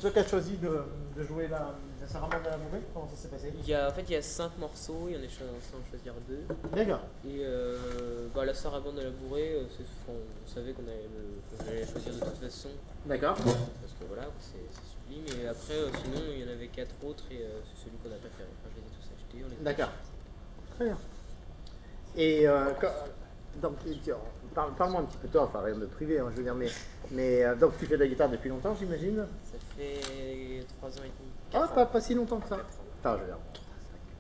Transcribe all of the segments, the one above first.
toi qui as choisi de jouer la sarabande de la bourrée, comment ça s'est passé? En fait, il y a 5 morceaux, il y en a censé en choisir 2. D'accord. Et la sarabande de la bourrée, on savait qu'on allait choisir de toute façon. D'accord. Parce que voilà, c'est sublime. Et après, sinon, il y en avait 4 autres et c'est celui qu'on a préféré. Enfin, je les ai tous achetés. On les a D'accord. achetés. Très bien. Et donc, parle-moi un petit peu de toi, enfin rien de privé, hein, je veux dire, mais donc tu fais de la guitare depuis longtemps, j'imagine? Ça fait 3 ans et demi. Ah, 4 ans. pas si longtemps que ça. 4 ans. Enfin, je veux dire,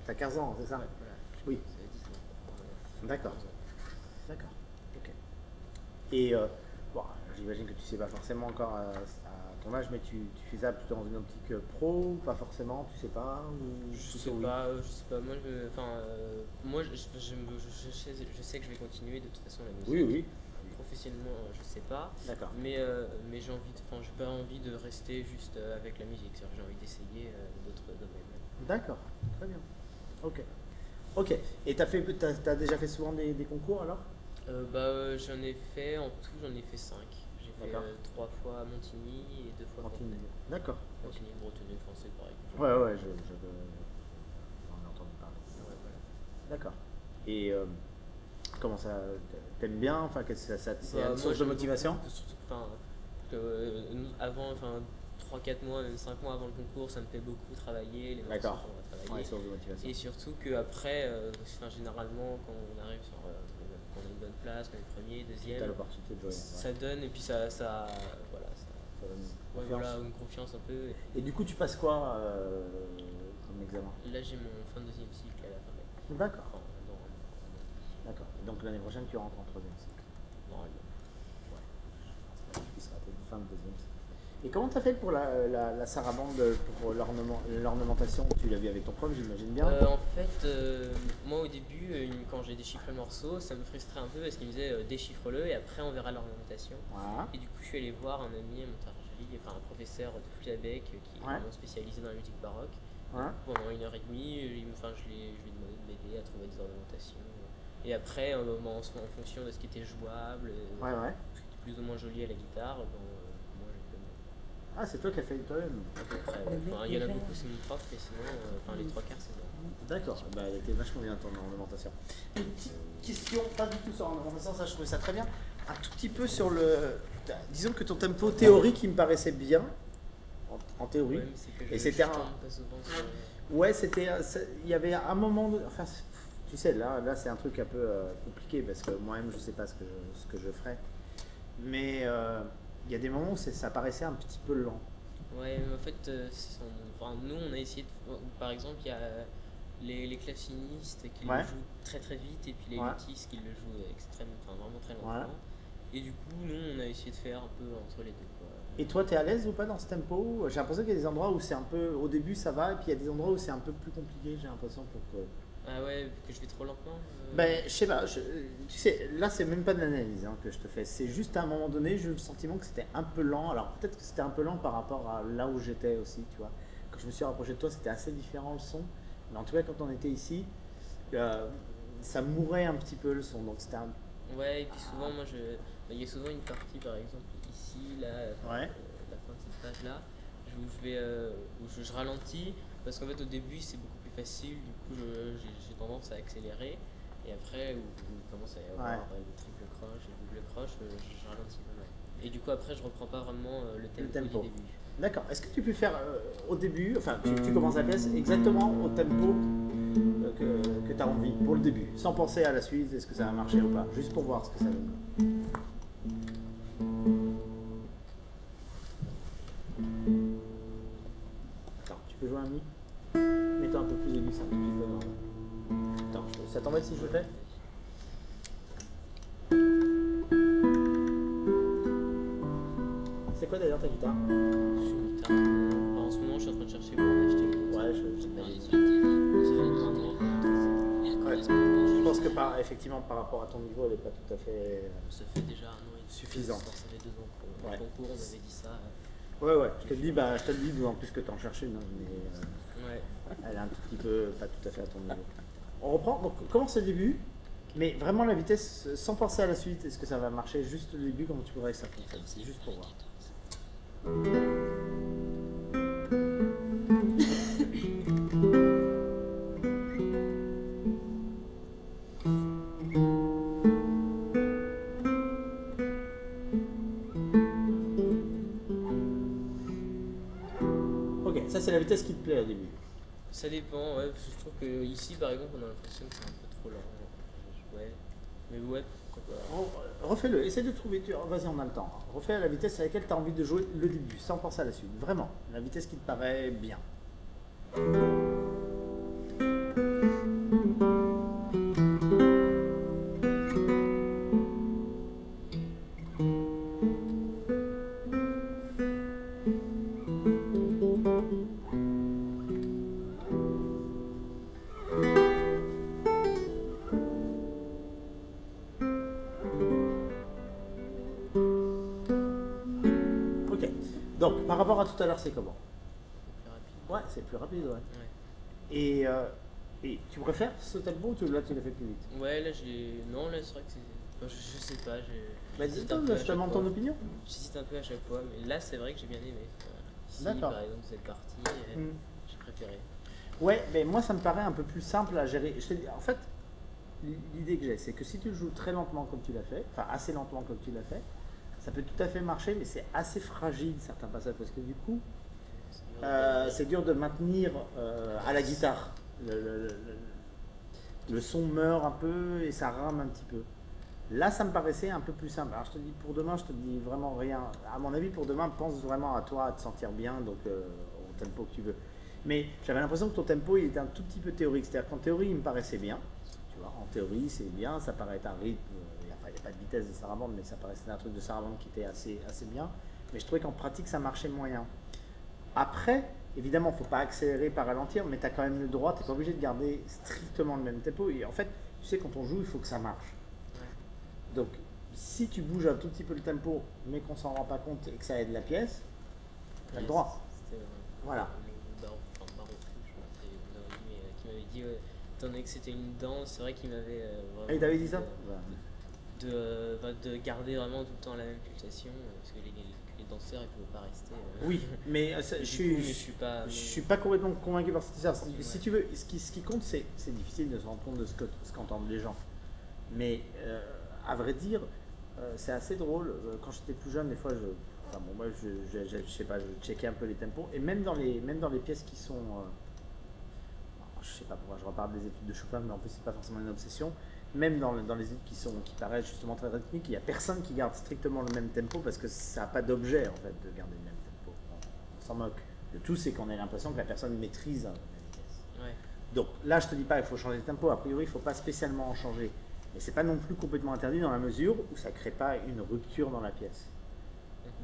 t'as 15 ans, c'est ça? Ouais, voilà. Oui. Ça fait 10 ans. D'accord. 11 ans. D'accord. Ok. Et bon, j'imagine que tu sais pas forcément encore à ton âge, mais tu fais ça plutôt dans une optique pro ou pas forcément, tu sais pas ou Je plutôt sais oui? pas, je sais que je vais continuer de toute façon la musique. Oui, oui. Professionnellement, je sais pas. D'accord. Mais j'ai pas envie de rester juste avec la musique. C'est-à-dire que j'ai envie d'essayer d'autres domaines. D'accord. Très bien. Ok. Ok. Et t'as déjà fait souvent des concours alors? J'en ai fait, en tout, j'en ai fait 5. J'ai fait D'accord. 3 fois à Montigny et 2 fois à Montigny. Fontenay. D'accord. Montigny, Bretonneux, français, pareil. Ouais, j'en ai entendu parler. Ouais, voilà. D'accord. Et comment ça, t'aimes bien? Enfin, c'est une Moi, source de j'aime motivation? beaucoup, surtout avant, 3-4 mois, même 5 mois avant le concours, ça me fait beaucoup travailler, les morceaux D'accord. qu'on va Ouais, travailler. source de motivation. Et surtout qu'après, généralement, quand on arrive quand on a une bonne place, qu'on est premier, T'as deuxième, l'opportunité de jouer. ça donne et puis Ça donne ouais, confiance. voilà, une confiance un peu. Et du coup, tu passes quoi comme examen? Là, j'ai mon fin de deuxième cycle à la fin de l'année. D'accord. Enfin, D'accord. Donc l'année prochaine, tu rentres en troisième cycle. normalement. Ouais. Je pense pas que tu puisses rater une fin de deuxième cycle. Et comment t'as fait pour la sarabande, pour l'ornementation? Tu l'as vu avec ton prof, j'imagine bien. En fait, moi au début, quand j'ai déchiffré le morceau, ça me frustrait un peu parce qu'il me disait déchiffre-le et après on verra l'ornementation. Voilà. Et du coup, je suis allé voir un ami à Montargis, enfin un professeur de flûte à bec qui est vraiment spécialisé dans la musique baroque. Ouais. Pendant 1h30, je lui ai demandé de m'aider à trouver des ornementations. Et après, en fonction de ce qui était jouable, Ouais. ce qui était plus ou moins joli à la guitare, moi j'ai fait Ah, c'est toi qui as fait toi-même. à peu près. Il y en a beaucoup, c'est mon prof, mais sinon, les 3 quarts, c'est moi. D'accord, bah, elle était vachement bien ton ornementation. Une petite question, pas du tout sur l'ornementation, ça je trouvais ça très bien. Un tout petit peu sur disons que ton tempo théorique il me paraissait bien, en théorie. Ouais, mais c'est que Et je c'était tombe pas souvent sur- Ouais, il y avait un moment, enfin, tu sais, là c'est un truc un peu compliqué parce que moi-même je sais pas ce que je ferais. Mais il y a des moments où ça paraissait un petit peu lent. Ouais, mais en fait, nous on a essayé par exemple, il y a les clavecistes qui Ouais. le jouent très très vite et puis les Ouais. luthistes qui le jouent vraiment très Ouais. lentement. Et du coup, nous on a essayé de faire un peu entre les deux, quoi. Et toi, t'es à l'aise ou pas dans ce tempo? J'ai l'impression qu'il y a des endroits où c'est un peu, au début ça va, et puis il y a des endroits où c'est un peu plus compliqué, j'ai l'impression pour que... Ah ouais, que je vais trop lentement Ben, je sais pas, tu sais, là c'est même pas de l'analyse que je te fais, c'est juste à un moment donné, j'ai eu le sentiment que c'était un peu lent, alors peut-être que c'était un peu lent par rapport à là où j'étais aussi, tu vois. Quand je me suis rapproché de toi, c'était assez différent le son, mais en tout cas quand on était ici, ça mourait un petit peu le son, donc c'était un... Ouais, et puis souvent, il y a souvent une partie, par exemple, ici, là, Ouais. la fin de cette page-là, où je ralentis, parce qu'en fait, au début, c'est beaucoup plus facile, du coup, j'ai tendance à accélérer, et après, où il commence à y avoir des triple croches, des double croches, je ralentis pas mal. Et du coup, après, je reprends pas vraiment le tempo du début. D'accord. Est-ce que tu peux faire au début, enfin tu commences la pièce exactement au tempo que tu as envie pour le début, sans penser à la suite, est-ce que ça va marcher ou pas, juste pour voir ce que ça donne. Attends, tu peux jouer un mi? Mets-toi un peu plus aigu, c'est un tout petit peu normal. Attends, ça t'embête si je le fais? C'est quoi d'ailleurs ta guitare? Je suis une guitare. En ce moment, je suis en train de chercher pour en acheter une. Ouais, je pense que effectivement par rapport à ton niveau, elle n'est pas tout à fait Ça fait déjà 1 an et demi. suffisante. Ça fait 2 ans qu'au Ouais. concours, on avait dit ça. Ouais, je te le dis d'autant plus que tu en cherches une, mais Ouais. elle est un tout petit peu, pas tout à fait à ton niveau. On reprend, donc commence le début, mais vraiment la vitesse, sans penser à la suite, est-ce que ça va marcher juste le début, comment tu pourrais que ça fonctionne, c'est juste pour voir. c'est la vitesse qui te plaît au début. Ça dépend, ouais, parce que je trouve que ici par exemple on a l'impression que c'est un peu trop lent. Ouais. Mais ouais, pourquoi pas. Refais-le, essaie de trouver. Vas-y, on a le temps. Refais à la vitesse à laquelle tu as envie de jouer le début, sans penser à la suite. Vraiment, la vitesse qui te paraît bien. Ok. Donc, par rapport à tout à l'heure, c'est comment? Plus rapide. Ouais, c'est plus rapide, ouais. Ouais. Et, euh, et tu préfères ce tempo ou là tu l'as fait plus vite? Ouais, là j'ai. Non, là c'est vrai que c'est. Enfin, je sais pas, Vas-y, j'hésite un peu à je te chaque demande fois. ton opinion. J'hésite un peu à chaque fois, mais là c'est vrai que j'ai bien aimé. Enfin, ici, D'accord. par exemple, cette partie, Hmm. j'ai préféré. Ouais, mais moi ça me paraît un peu plus simple à gérer. Je te dis, en fait, l'idée que j'ai, c'est que si tu le joues très lentement comme tu l'as fait, enfin assez lentement comme tu l'as fait, ça peut tout à fait marcher, mais c'est assez fragile certains passages parce que du coup, c'est dur de maintenir à la guitare. Le son meurt un peu et ça rame un petit peu. Là, ça me paraissait un peu plus simple. Alors, je te dis, pour demain, je te dis vraiment rien. À mon avis, pour demain, pense vraiment à toi, à te sentir bien, donc au tempo que tu veux. Mais j'avais l'impression que ton tempo, il était un tout petit peu théorique. C'est-à-dire qu'en théorie, il me paraissait bien. Tu vois, en théorie, c'est bien. Ça paraît être un rythme. Il n'y a pas de vitesse de sarabande, mais ça paraissait un truc de sarabande qui était assez bien. Mais je trouvais qu'en pratique, ça marchait moyen. Après, évidemment, il ne faut pas accélérer, pas ralentir, mais tu as quand même le droit, tu n'es pas obligé de garder strictement le même tempo. Et en fait, tu sais, quand on joue, il faut que ça marche. Ouais. Donc, si tu bouges un tout petit peu le tempo, mais qu'on s'en rend pas compte et que ça aide la pièce, tu as le droit. C'était Voilà. le baron, enfin Baron, je crois que c'est vous avez dit, mais qui m'avait dit, ouais, étant donné que c'était une danse, c'est vrai qu'il m'avait Ah, il t'avait dit ça? de garder vraiment tout le temps la même pulsation, parce que les danseurs ils pouvaient pas rester. Oui, mais Je suis pas. pas complètement convaincu par cette histoire. Si Ouais. tu veux, ce qui compte, c'est difficile de se rendre compte de ce qu'entendent les gens. Mais à vrai dire, c'est assez drôle. Quand j'étais plus jeune, des fois, enfin, bon, moi, je sais pas, je checkais un peu les tempos. Et même dans les pièces qui sont. Je sais pas pourquoi je reparle des études de Chopin, mais en plus, c'est pas forcément une obsession. Même dans les études qui paraissent justement très rythmiques, il n'y a personne qui garde strictement le même tempo parce que ça n'a pas d'objet en fait de garder le même tempo. On s'en moque. Le tout, c'est qu'on ait l'impression que la personne maîtrise la vitesse. Ouais. Donc là, je te dis pas il faut changer de tempo, a priori il ne faut pas spécialement en changer. Mais c'est pas non plus complètement interdit dans la mesure où ça ne crée pas une rupture dans la pièce.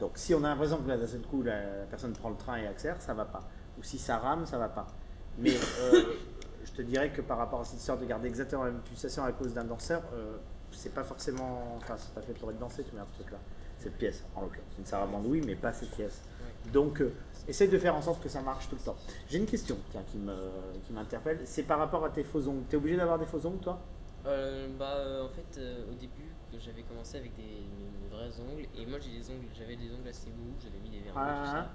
Donc si on a l'impression que là d'un seul coup la personne prend le train et accélère, ça va pas. Ou si ça rame, ça va pas. Mais je te dirais que par rapport à cette histoire de garder exactement la même pulsation à cause d'un danseur, c'est pas forcément. Enfin, c'est pas fait pour être dansé, tu mets ce truc là. Cette pièce, en l'occurrence. C'est une sarabande, oui, mais pas cette pièce. Ouais. Donc, essaye de faire en sorte que ça marche tout le temps. J'ai une question tiens, qui m'interpelle. C'est par rapport à tes faux ongles. T'es obligé d'avoir des faux ongles, toi? En fait, au début, j'avais commencé avec mes vrais ongles, et moi j'avais des ongles assez mous, j'avais mis des vernis, tout ça.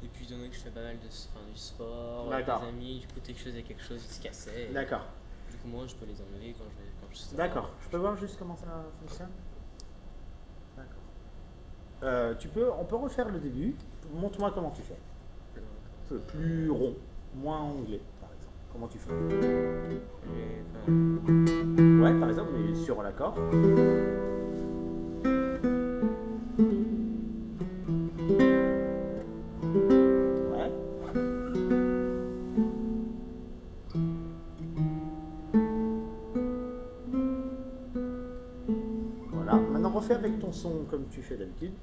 Et puis, étant donné que je fais pas mal du sport, avec des D'accord. amis, du coup, dès que je faisais quelque chose, ils se cassaient. D'accord. Du coup, moi, je peux les enlever quand je sors. D'accord. Je peux voir juste comment ça fonctionne? D'accord. On peut refaire le début. Montre-moi comment tu fais. Plus rond, moins anglais, par exemple. Comment tu fais? Ouais, par exemple, mais sur l'accord. Ouais. Voilà. Maintenant, refais avec ton son comme tu fais d'habitude.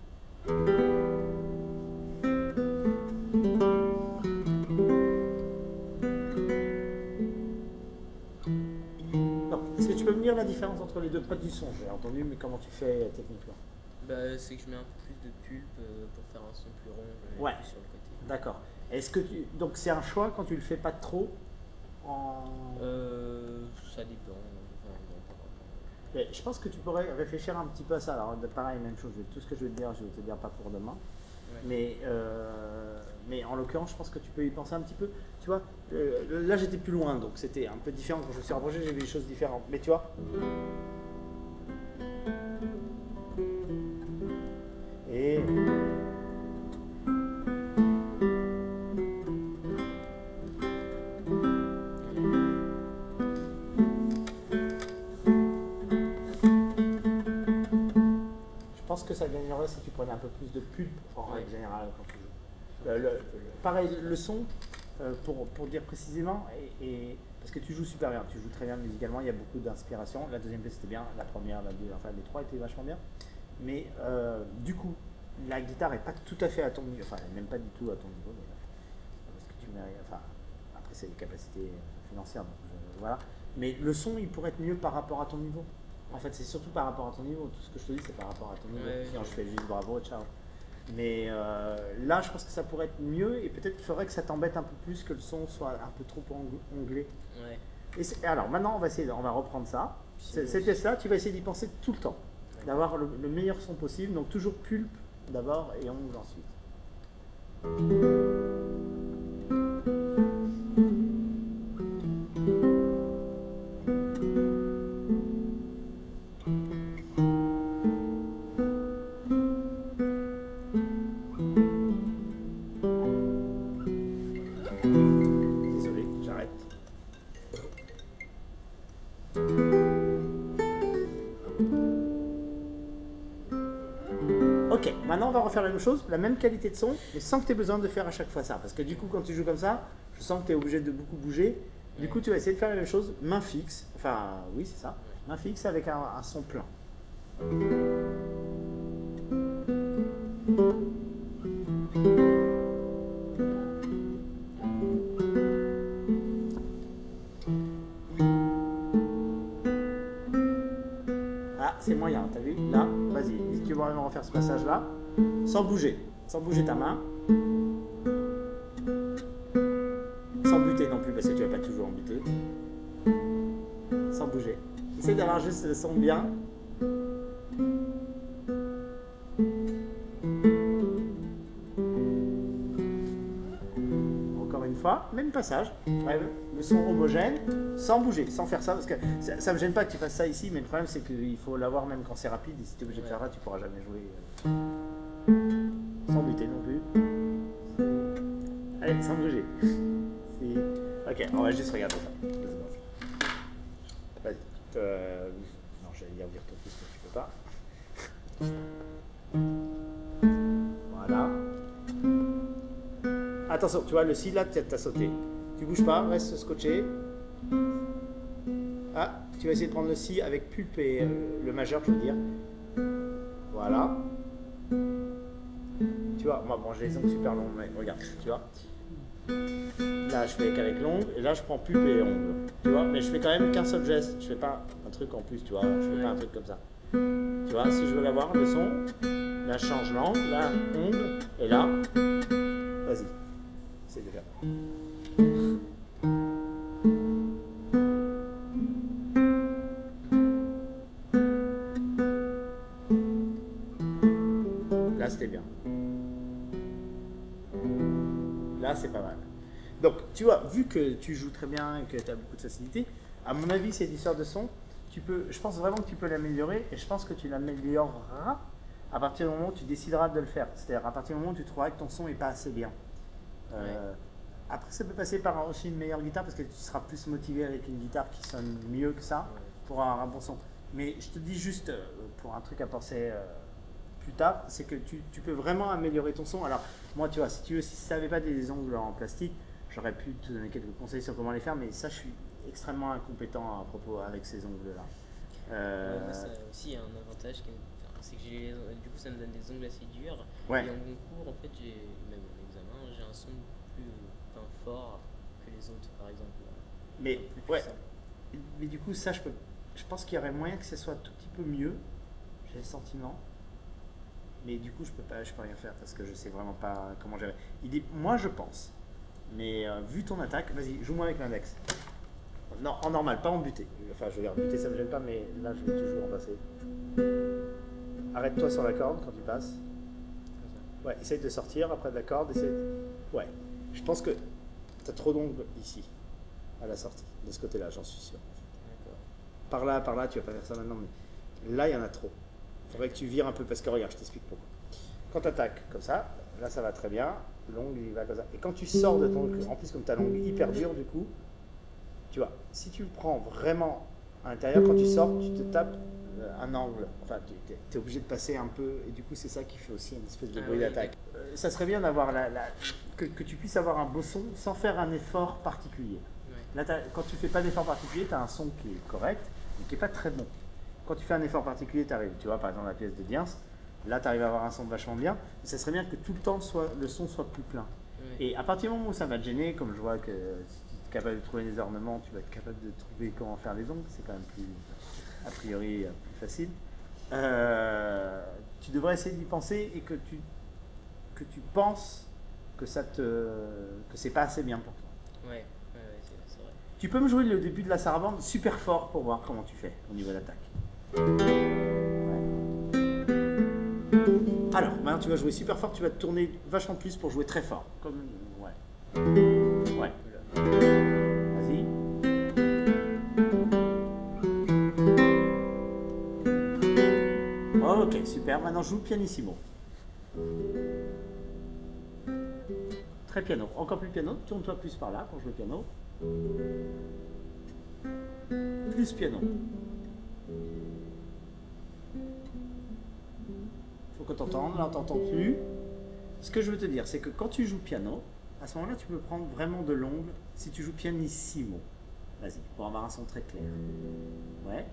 Est-ce que tu peux me dire la différence entre les deux? Pas du son, j'ai entendu, mais comment tu fais techniquement? C'est que je mets un peu plus de pulpe pour faire un son plus rond, je mets Ouais. plus sur le côté. D'accord. Donc c'est un choix quand tu le fais pas trop en. Ça dépend. Enfin, non, pas vraiment. Mais je pense que tu pourrais réfléchir un petit peu à ça. Alors pareil, même chose. Tout ce que je vais te dire, je vais te dire pas pour demain. Ouais. Mais en l'occurrence, je pense que tu peux y penser un petit peu. Tu vois, là j'étais plus loin, donc c'était un peu différent. Quand je me suis rapproché, j'ai vu des choses différentes. Mais tu vois. Et. pense que ça gagnerait si tu prenais un peu plus de pulpe en règle générale quand tu joues. Pareil, le son, pour dire précisément, parce que tu joues super bien, tu joues très bien musicalement, il y a beaucoup d'inspiration. La deuxième pièce était bien, la première, la deux, enfin les trois étaient vachement bien. Mais du coup, la guitare n'est pas tout à fait à ton niveau, enfin même pas du tout à ton niveau, mais, parce que tu mets, enfin, après c'est des capacités financières, donc voilà. Mais le son, il pourrait être mieux par rapport à ton niveau. En fait, c'est surtout par rapport à ton niveau. Tout ce que je te dis, c'est par rapport à ton niveau. Sinon, je fais juste bravo, ciao. Mais là, je pense que ça pourrait être mieux et peut-être qu'il faudrait que ça t'embête un peu plus, que le son soit un peu trop onglé. Ouais. Et alors, maintenant, on va reprendre ça. Cette pièce-là, tu vas essayer d'y penser tout le temps. D'avoir le meilleur son possible. Donc, toujours pulpe d'abord et ongle ensuite. Désolé, j'arrête. Ok, maintenant on va refaire la même chose, la même qualité de son, mais sans que tu aies besoin de faire à chaque fois ça. Parce que du coup, quand tu joues comme ça, je sens que tu es obligé de beaucoup bouger. Du coup, tu vas essayer de faire la même chose, main fixe. Enfin, oui, c'est ça. Main fixe avec un son plein. Ah, c'est moyen, t'as vu? Là, vas-y, si tu veux vraiment refaire ce passage-là, sans bouger ta main. Sans buter non plus, parce que tu vas pas toujours en buter. Sans bouger. Essaye d'avoir juste le son bien. Encore une fois, même passage. Ouais, le son homogène, sans bouger, sans faire ça, parce que ça me gêne pas que tu fasses ça ici, mais le problème c'est qu'il faut l'avoir même quand c'est rapide, et si tu es obligé de faire ça, tu pourras jamais jouer sans buter non plus. Allez, sans bouger. Ok, on va juste regarder ça. Vas-y. Non, j'allais dire virtuose, mais tu peux pas. Voilà. Attention, tu vois, le si là, t'as sauté. Tu bouges pas, reste scotché. Ah, tu vas essayer de prendre le si avec pulpe et le majeur, je veux dire. Voilà. Tu vois, moi, bon, j'ai les ongles super longs, mais regarde, tu vois. Là, je fais qu'avec l'ongle, et là, je prends pulpe et ongle. Tu vois, mais je fais quand même qu'un seul geste. Je fais pas un truc en plus, tu vois. Je fais pas un truc comme ça. Tu vois, si je veux l'avoir, le son, là, je change l'angle, là, ongle, et là, vas-y. C'est déjà. Là, c'était bien. Là, c'est pas mal. Donc, tu vois, vu que tu joues très bien et que tu as beaucoup de facilité, à mon avis, cette histoire de son, je pense vraiment que tu peux l'améliorer et je pense que tu l'amélioreras à partir du moment où tu décideras de le faire. C'est-à-dire à partir du moment où tu trouveras que ton son n'est pas assez bien. Après, ça peut passer par aussi une meilleure guitare parce que tu seras plus motivé avec une guitare qui sonne mieux que ça pour avoir un bon son. Mais je te dis juste, pour un truc à penser plus tard, c'est que tu peux vraiment améliorer ton son. Alors, moi, tu vois, si ça n'avait pas des ongles en plastique, j'aurais pu te donner quelques conseils sur comment les faire, mais ça, je suis extrêmement incompétent à propos avec ces ongles-là. Ça aussi, il y a un avantage, c'est que du coup, ça me donne des ongles assez durs. Ouais. Et en concours, en fait, même en examen, j'ai un son plus fort que les autres, par exemple. Mais du coup, ça, je pense qu'il y aurait moyen que ce soit un tout petit peu mieux. J'ai le sentiment. Mais du coup, je peux rien faire parce que je sais vraiment pas comment gérer. Moi, je pense. Mais vu ton attaque, vas-y, joue-moi avec l'index. Non, en normal, pas en buté. Enfin, je veux dire, buté, ça me gêne pas, mais là, je vais toujours en passer. Arrête-toi sur la corde quand tu passes. Ouais, essaye de sortir après de la corde. Ouais, je pense que tu as trop d'ongles ici, à la sortie, de ce côté-là, j'en suis sûr. Par là, tu vas pas faire ça maintenant, mais là, il y en a trop. Il faudrait que tu vires un peu, parce que regarde, je t'explique pourquoi. Quand tu attaques comme ça, là, ça va très bien. L'ongle, il va comme ça. Et quand tu sors de ton ongle, en plus, comme tu as l'ongle hyper dur, du coup, tu vois, si tu le prends vraiment à l'intérieur, quand tu sors, tu te tapes un angle. Enfin, tu es obligé de passer un peu, et du coup, c'est ça qui fait aussi une espèce de bruit oui, d'attaque. Ça serait bien d'avoir que tu puisses avoir un beau son sans faire un effort particulier. Ouais. Là, quand tu fais pas d'effort particulier, tu as un son qui est correct, mais qui n'est pas très bon. Quand tu fais un effort particulier, tu arrives, tu vois, par exemple, la pièce de Diens, là, tu arrives à avoir un son vachement bien, mais ça serait bien que tout le temps, le son soit plus plein. Ouais. Et à partir du moment où ça va te gêner, comme je vois que si tu es capable de trouver des ornements, tu vas être capable de trouver comment faire les ongles, c'est quand même plus, a priori, plus facile. Tu devrais essayer d'y penser et que tu penses que c'est pas assez bien pour toi. Ouais, c'est vrai. Tu peux me jouer le début de la sarabande super fort pour voir comment tu fais au niveau d'attaque. Alors, maintenant tu vas jouer super fort, tu vas te tourner vachement plus pour jouer très fort. Comme, ouais. Vas-y. Oh, ok, super. Maintenant je joue pianissimo. Très piano. Encore plus piano. Tourne-toi plus par là quand je joue piano. Plus piano. Faut que tu entendes, là t'entends plus. Ce que je veux te dire, c'est que quand tu joues piano, à ce moment-là, tu peux prendre vraiment de l'ongle si tu joues pianissimo. Vas-y, pour avoir un son très clair. Ouais.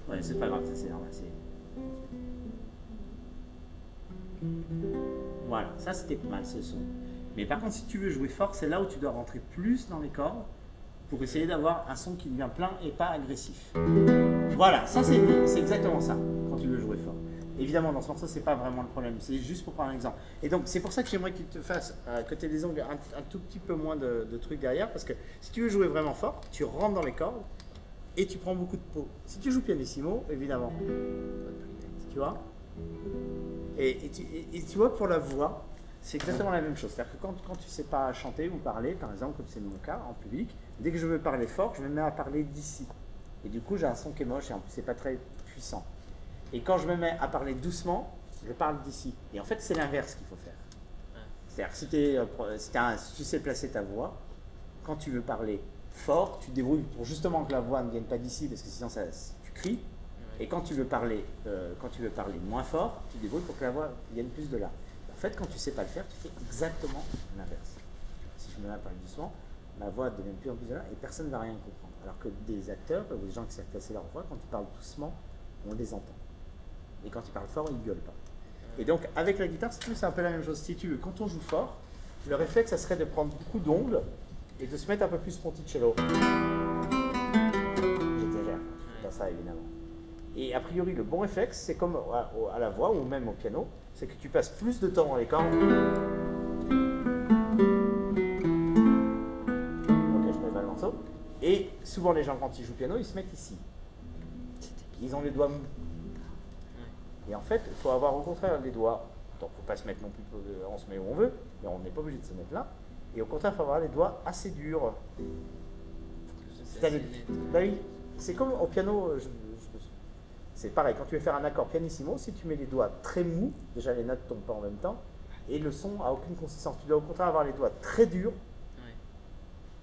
Ouais, c'est pas grave, c'est normal. Voilà, ça c'était pas mal ce son. Mais par contre, si tu veux jouer fort, c'est là où tu dois rentrer plus dans les cordes pour essayer d'avoir un son qui devient plein et pas agressif. Voilà, ça c'est exactement ça quand tu veux jouer fort. Évidemment, dans ce morceau, c'est pas vraiment le problème, c'est juste pour prendre un exemple. Et donc, c'est pour ça que j'aimerais qu'il te fasse, à côté des ongles, un tout petit peu moins de trucs derrière, parce que si tu veux jouer vraiment fort, tu rentres dans les cordes et tu prends beaucoup de peau. Si tu joues pianissimo, évidemment, tu vois. Et tu vois, pour la voix, c'est exactement la même chose. C'est-à-dire que quand tu ne sais pas chanter ou parler, par exemple, comme c'est mon cas, en public, dès que je veux parler fort, je me mets à parler d'ici. Et du coup, j'ai un son qui est moche et en plus, c'est pas très puissant. Et quand je me mets à parler doucement, je parle d'ici. Et en fait, c'est l'inverse qu'il faut faire. C'est-à-dire que si tu sais placer ta voix, quand tu veux parler fort, tu te débrouilles pour justement que la voix ne vienne pas d'ici, parce que sinon tu cries. Et quand tu veux parler moins fort, tu te débrouilles pour que la voix vienne plus de là. En fait, quand tu ne sais pas le faire, tu fais exactement l'inverse. Si je me mets à parler doucement, ma voix devient de plus en plus de là et personne ne va rien comprendre. Alors que des acteurs ou des gens qui savent placer leur voix, quand ils parlent doucement, on les entend. Et quand ils parlent fort, ils ne gueulent pas. Et donc, avec la guitare, c'est un peu la même chose. Si tu veux, quand on joue fort, le réflexe, ça serait de prendre beaucoup d'ongles et de se mettre un peu plus ponticello. J'exagère, pas ça évidemment. Et a priori, le bon réflexe, c'est comme à la voix ou même au piano, c'est que tu passes plus de temps dans les cordes. Ok, je connais pas le morceau. Et souvent, les gens, quand ils jouent piano, ils se mettent ici. Ils ont les doigts mous. Et en fait, il faut avoir au contraire les doigts. Donc, il ne faut pas se mettre non plus, on se met où on veut, mais on n'est pas obligé de se mettre là. Et au contraire, il faut avoir les doigts assez durs. Bah oui, c'est comme au piano, c'est pareil, quand tu veux faire un accord pianissimo, si tu mets les doigts très mous, déjà les notes ne tombent pas en même temps, et le son n'a aucune consistance. Tu dois au contraire avoir les doigts très durs,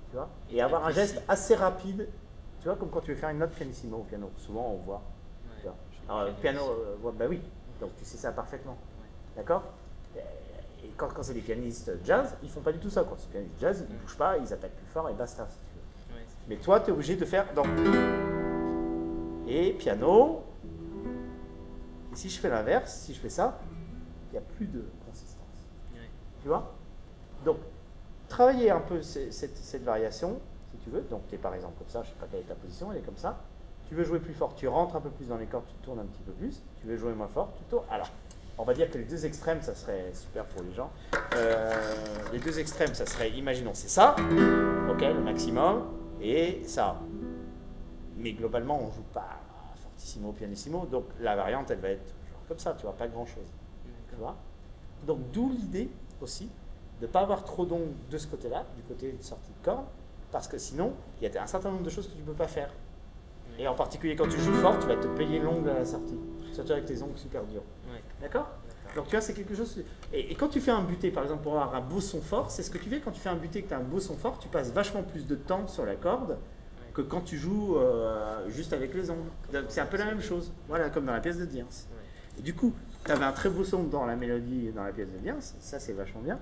tu vois, et avoir un geste assez rapide, tu vois, comme quand tu veux faire une note pianissimo au piano. Souvent, on voit. Tu vois. Alors, le piano, bah oui, donc tu sais ça parfaitement. D'accord ? Et quand c'est des pianistes jazz, ils font pas du tout ça. Quand c'est des pianistes jazz, ils ne bougent pas, ils attaquent plus fort et basta. Si tu veux. Mais toi, tu es obligé de faire donc. Et piano. Et si je fais l'inverse, si je fais ça, il n'y a plus de consistance. Tu vois ? Donc, travailler un peu cette variation, si tu veux. Donc, tu es par exemple comme ça, je ne sais pas quelle est ta position, elle est comme ça. Tu veux jouer plus fort, tu rentres un peu plus dans les cordes, tu tournes un petit peu plus. Tu veux jouer moins fort, tu tournes. Alors, on va dire que les deux extrêmes, ça serait super pour les gens. Les deux extrêmes, ça serait, imaginons, c'est ça, ok, le maximum, et ça. Mais globalement, on ne joue pas fortissimo, pianissimo, donc la variante, elle va être genre comme ça, tu vois, pas grand-chose. Tu vois ? Donc, d'où l'idée aussi de ne pas avoir trop d'ongles de ce côté-là, du côté de sortie de corde, parce que sinon, il y a un certain nombre de choses que tu ne peux pas faire. Et en particulier, quand tu joues fort, tu vas te payer l'ongle à la sortie, surtout avec tes ongles super durs. D'accord ? Donc tu vois, c'est quelque chose... Et quand tu fais un butté, par exemple, pour avoir un beau son fort, c'est ce que tu fais quand tu fais un butté, que tu as un beau son fort, tu passes vachement plus de temps sur la corde que quand tu joues juste avec les ongles. C'est un peu la même chose, voilà, comme dans la pièce de Diens. Ouais. Et du coup, tu avais un très beau son dans la mélodie et dans la pièce de Diens, ça c'est vachement bien,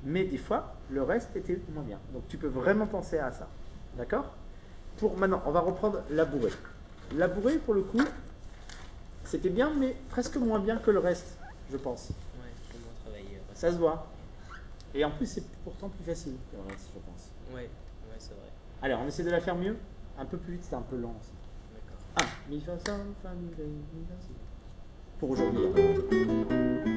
mais des fois, le reste était moins bien. Donc tu peux vraiment penser à ça, d'accord? Pour maintenant, on va reprendre la bourrée. La bourrée, pour le coup, c'était bien, mais presque moins bien que le reste, je pense. Ouais, j'ai moins travaillé. Ça se voit. Et en plus, c'est pourtant plus facile que le reste, je pense. Ouais, c'est vrai. Allez, on essaie de la faire mieux. Un peu plus vite, c'était un peu lent aussi. D'accord. 1, mi, fa, sol, fa, mi, ré, mi, fa, si. Pour aujourd'hui. Hein.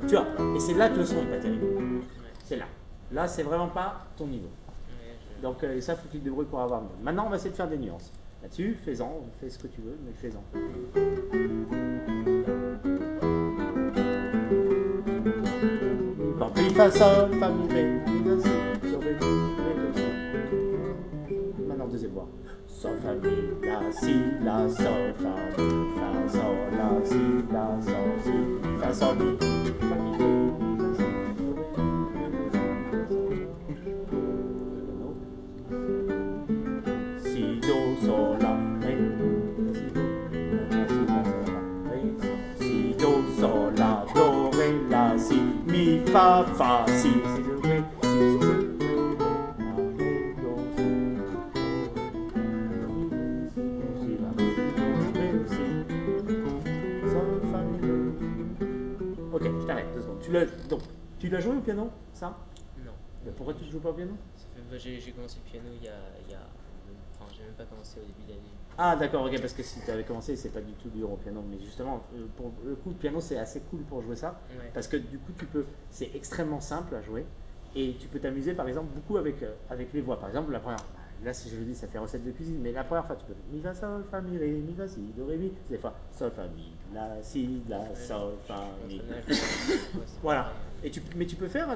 Tu vois, et c'est là que le son n'est pas terrible. Ouais. C'est là. Là, c'est vraiment pas ton niveau. Ouais, Donc ça, faut que tu te débrouilles pour avoir mieux. Maintenant, on va essayer de faire des nuances. Là-dessus, fais-en, fais ce que tu veux, mais fais-en. Bon, mi, fa, sol, fa, mi, ré, mi, fa, si, do, ré, do, si. Maintenant, deuxième voix. Sol, fa, mi, la, si, la, sol, fa, mi, fa, sol, la, si, la, sol, si, mi, fa, sol, mi, fa, mi, ré, mi, fa, si, do, ré, si, do, sol, la, ré, si, do, sol, la, do, ré, la, si, mi, fa, fa, si, si, do, ré, si, si, si, la, ré, si, sol, fa, mi, ré. Ok, je t'arrête 2 secondes. Tu l'as joué au piano, ça? Non. Mais pourquoi tu ne joues pas au piano? J'ai commencé le piano il y a. Enfin, j'ai même pas commencé au début d'année. Ah d'accord, ok, parce que si tu avais commencé, c'est pas du tout dur au piano, mais justement, pour le coup, le piano c'est assez cool pour jouer ça, Ouais. parce que du coup, c'est extrêmement simple à jouer, et tu peux t'amuser par exemple beaucoup avec les voix. Par exemple, la première, là si je le dis, ça fait recette de cuisine, mais la première fois, tu peux mi, fa, sol, fa, mi, ré, mi, fa, si, do, ré, mi, des fois, sol, fa, mi, la, si, la, sol, fa, mi. Voilà. Mais tu peux faire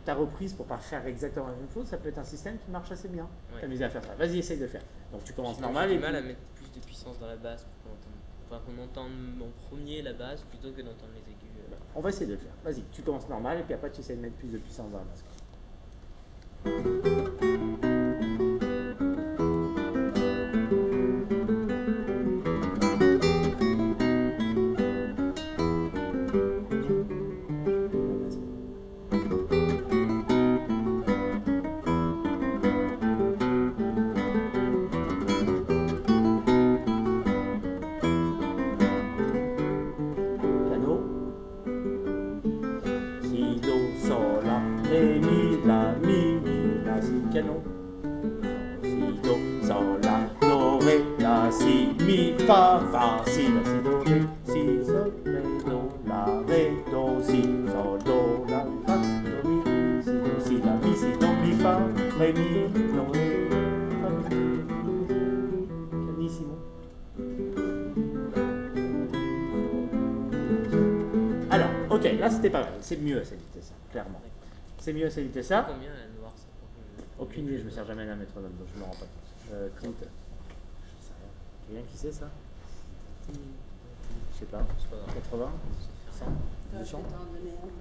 ta reprise pour pas faire exactement la même chose, ça peut être un système qui marche assez bien. Ouais. T'amuser à faire ça. Vas-y, essaye de faire. Donc tu commences J'ai normal du et mal puis- à mettre plus de puissance dans la basse pour qu'on entende en premier la basse plutôt que d'entendre les aigus. On va essayer de le faire. Vas-y, tu commences normal et puis après tu essaies de mettre plus de puissance dans la basse. Piano. Si, do, sol, la, ré, mi, la, si, piano. Si, do, sol, la, do, ré, la, si, mi, fa, si, la, si, do, ré, si, sol, ré, do, la, ré, do, si, sol, do, la, fa, do, mi, si, do, si, la, mi, si, do, mi, fa, ré, mi, do, ré, fa, mi, pianissimo. Alors, ok, là c'était pas mal, c'est mieux à cette vitesse, clairement. C'est mieux à cette vitesse-là. Combien la noire ça prend Aucune idée, je me sers jamais d'un métronome, donc je me rends pas compte. Clint, je sais rien. Tu viens qui c'est ça? Je sais pas, 80, 100, 200,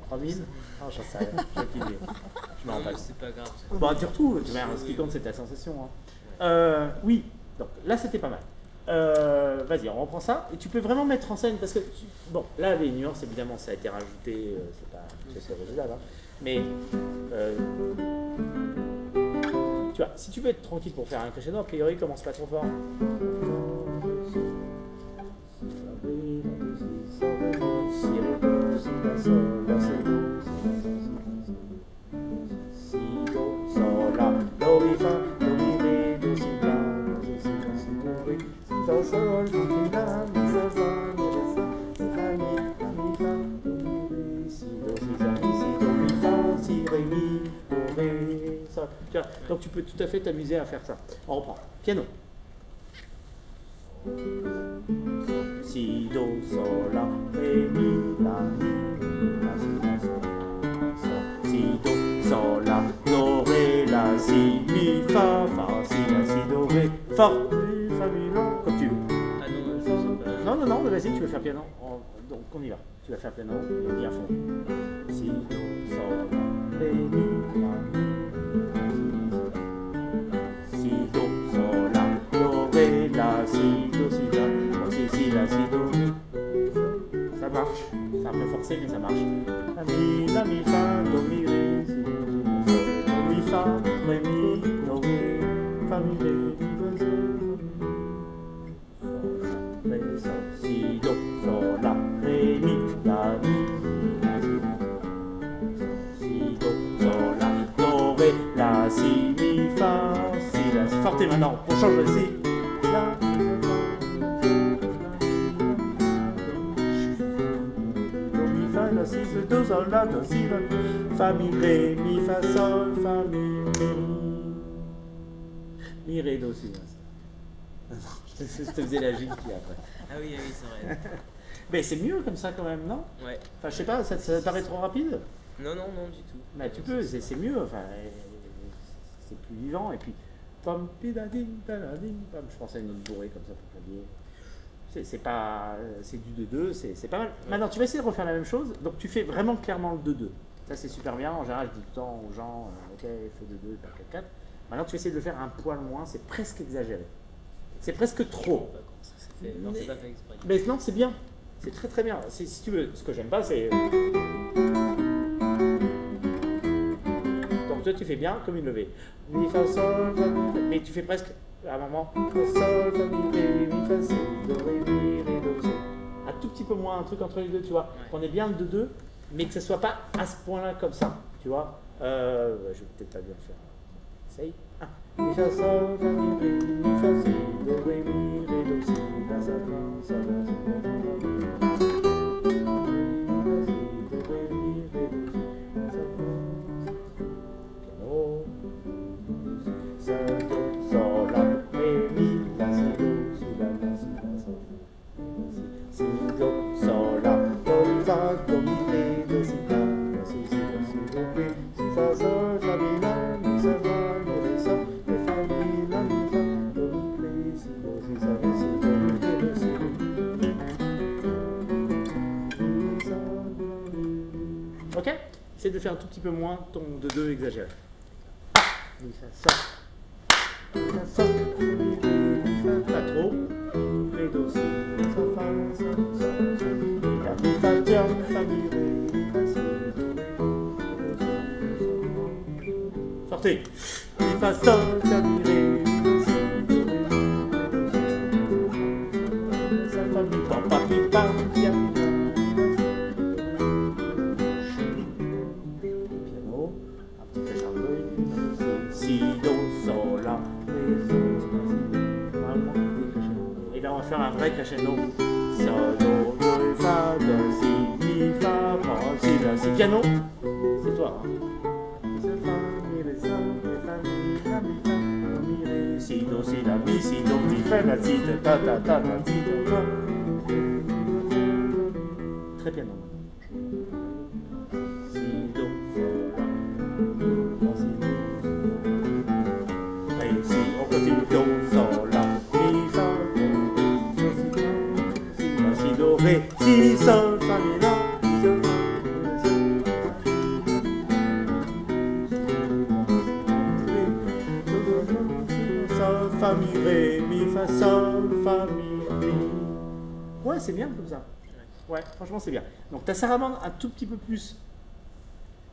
3000? Ah, j'en sais rien, j'ai aucune idée. Je me rends Non, pas mais compte. c'est pas grave. Bon, tu retrouves, tu vois, ce qui compte c'est ta sensation. Oui, donc là c'était pas mal. Vas-y, on reprend ça. Et tu peux vraiment mettre en scène, parce que, bon, là les nuances évidemment ça a été rajouté, c'est original, hein. Mais, tu vois, si tu veux être tranquille pour faire un crescendo, a priori commence pas trop fort. Tu vois, donc tu peux tout à fait t'amuser à faire ça. On reprend. Piano. Si, do, sol, la, ré, mi, la, si, la, sol, si, do, sol, la, do, ré, la, si, mi, fa, si, la, si, do, ré, fa, mi, la, comme tu veux. Ah non, je sais pas. Non, vas-y, tu veux faire piano. Donc on y va. Tu vas faire piano et on y à fond. Si, do, sol, la, ré, mi, la, si, do, sol, la, do, ré, la, si, do, si, la, si, la, si, do. Ça marche. C'est un peu forcé, mais ça marche. La, mi, fa, do, mi, ré, si, do, mi, fa, ré, mi, do, ré, fa, mi, ré, mi, fa, sol, ré, sol, si, do, sol, la, ré, mi, la, mi, si, do, sol, la, do, ré, la, si, mi, fa, si, la, si. Forte maintenant, on change le si. La, la, si, do, sol, la, do, si, la, fa, mi, ré, mi, fa, sol, fa, mi, ré, mi, ré, do, si, la. Je te faisais la gigue qui après. Ah oui, c'est vrai. Mais c'est mieux comme ça quand même, non? Ouais. Enfin, je sais pas, ça te paraît trop rapide? Non, du tout. Mais tu peux, c'est mieux, enfin, c'est plus vivant, et puis, pom, pidading, tadading, pom, je pensais à une bourrée comme ça pour clavier. C'est pas, c'est du 2-2, c'est pas mal. Maintenant, tu vas essayer de refaire la même chose, donc tu fais vraiment clairement le 2-2. Ça, c'est super bien, en général, je dis tout le temps aux gens, ok, fais 2-2, pas 4-4. Maintenant, tu vas essayer de le faire un poil moins, c'est presque exagéré. C'est presque trop. Non, c'est pas fait exprès. Mais non, c'est bien. C'est très très bien. Si tu veux, ce que j'aime pas, c'est. Donc toi, tu fais bien comme une levée. Mi, fa, sol, fa, mi, mais tu fais presque à un moment. Fa, sol, fa, mi, ré, mi, fa, si, do, ré, mi, ré, do, si. Un tout petit peu moins, un truc entre les deux, tu vois. Ouais. Qu'on ait bien le 2-2, mais que ce soit pas à ce point-là comme ça, tu vois. Je vais peut-être pas bien le faire. Essaye. Mi, fa, sol, fa, mi, ré, mi, fa, si, do, ré, mi, ré, do, si, la, sa, fa, sa, la, si, la, fa, la, mi, fa, si, do, ré, mi, ré, do, si, la, sa, fa, piano, sa, do, sol, la, ré, mi, la, si, do, si, la, si, la, si, do, sol, la, do, fa, do, mi, ré, do, si, la, si, do, ré, si, fa, sol, fa, mi, la, mi, sa, fa, mi, ré, sol. Ok? Essaye de faire un tout petit peu moins ton 2-2 exagéré. Mi, fa, sol. Mi, fa, sol. Mi, ré, mi, fa, pas trop. Ré, do, si, fa, fa, sol, sol, sol. Mi, la, mi, fa, tiens, fa, mi, ré, mi, fa, si, do, ré, do, sol. Sortez. Mi, fa, sol, fa, mi, ré, mi, fa, si, do, ré, do, sol, fa, mi, pa, pa, mi, pa, ya, mi, pa. Si, do, sol, la, ré, sol, et là on va faire un vrai crescendo. Sol, do, do, fa, do, si, mi, fa, fa, si, la, si, piano. C'est toi, hein. Sol, fa, mi, ré, sol, ré, fa, mi, la, mi, fa, do, mi, ré, si, do, si, la, mi, si, do, mi, fa, la, si, ta, ta, ta, ta, si, ta, ta. Très piano. Si, do, sol, la, si, do. Si on continue, do, sol, la, mi, fa, do, si, la, si, do, ré, si, sol, fa, mi, la, mi, sol, sol, fa, mi, ré, mi, fa, sol, fa, mi, ré. Ouais, c'est bien comme ça. Ouais, franchement, c'est bien. Donc ta sarabande un tout petit peu plus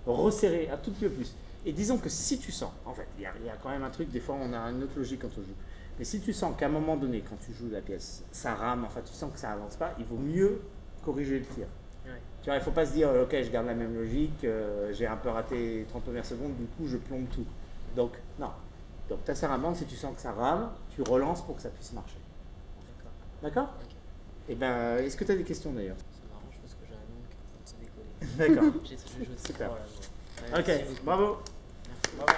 resserrée, un tout petit peu plus. Et disons que si tu sens, en fait, il y a quand même un truc, des fois on a une autre logique quand on joue, mais si tu sens qu'à un moment donné, quand tu joues la pièce, ça rame, enfin tu sens que ça avance pas, il vaut mieux corriger le tir. Ouais. Tu vois, il ne faut pas se dire, ok, je garde la même logique, j'ai un peu raté 30 premières secondes, du coup je plombe tout. Donc, non. Donc ta sarabande, si tu sens que ça rame, tu relances pour que ça puisse marcher. D'accord? Ok. Et ben, est-ce que tu as des questions d'ailleurs? Ça m'arrange parce que j'ai un nom qui est en train de se décoller. D'accord. J'ai joué Super. trop là. Ouais, Ok, merci beaucoup. bravo. Merci. Bravo.